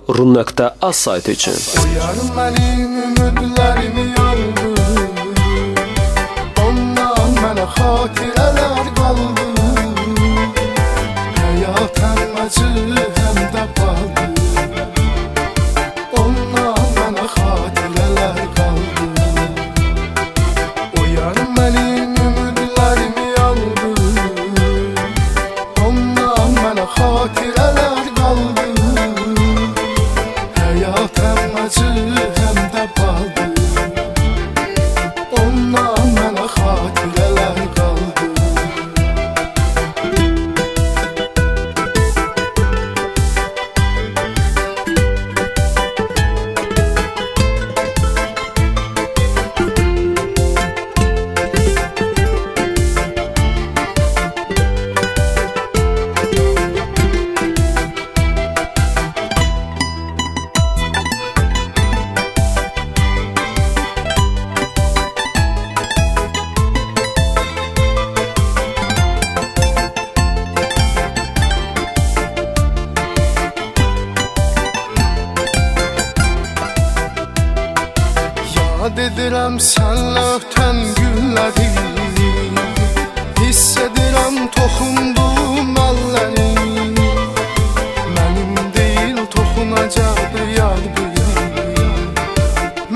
Run.az saytı üçün. Uyarım mənim ümidlərimi yandı, ondan mənə xatirələr qaldı. Həyat həm acı, həm də baldı, ondan mənə xatirələr qaldı. Uyarım mənim ümidlərimi yandı, ondan mənə xatirələr qaldı. Həyat həm acı, həm də baldı, ondan mənə xatirələr qaldı. Yad edirəm sənlə ötən günləri, hiss edirəm toxunduğum əlləri. Mənim deyil toxunacaqdı yad biri,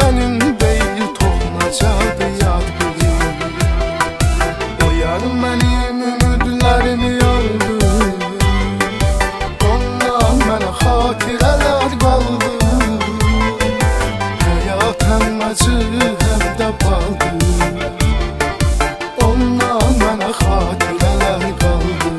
mənim deyil toxunacaqdı yad biri. O yar mənim ümidlərimi yardı, ondan mənə xatirələr qaldı. Həyat həm acı, həm də baldı, ondan mənə xatirələr qaldı.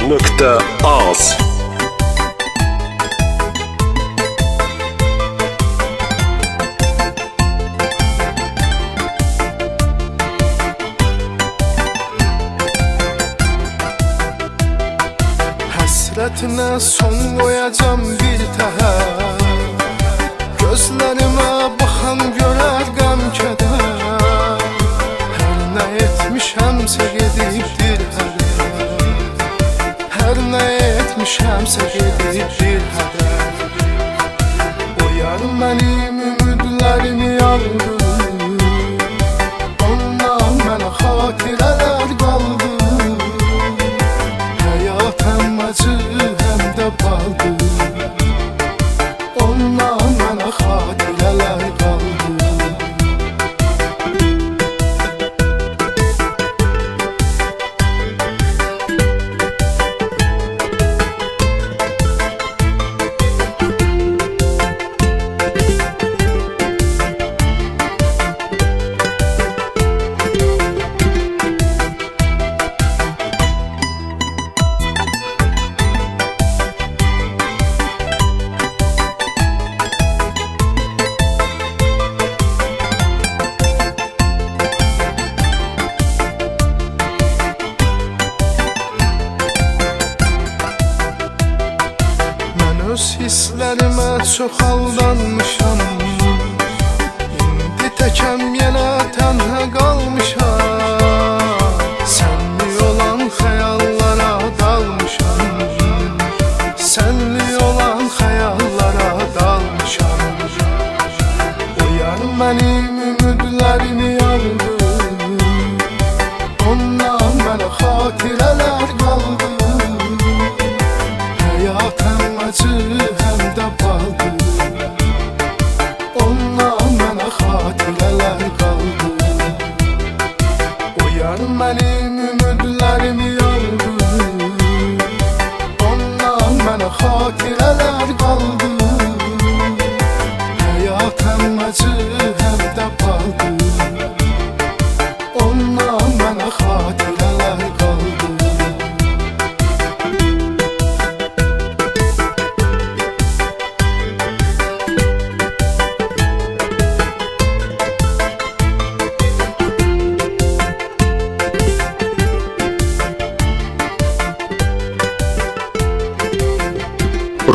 Run.az Həsrətinə son qoyacam bir təhər, gözlərimə baxan görər qəm kədər. Hər nə etmişəmsə gedibdir hədər, hər nə etmişəmsə gedibdir hədər. O yar mənim ümidlərimi yardı, ondan mənə xatirələr qaldı. Həyat həm acı, həm də baldı, ondan mənə xatirələr qaldı. Öz hisslərimə çox aldanmışam, indi təkəm yenə tənha qalmışam. Sənli olan xəyallara dalmışam, sənli olan xəyallara dalmışam. O yar mənim ümidlərimi yardı, ondan mənə xatirələr qaldı. Həyat həm acı, həm də baldı,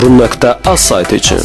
Ru.az saytı için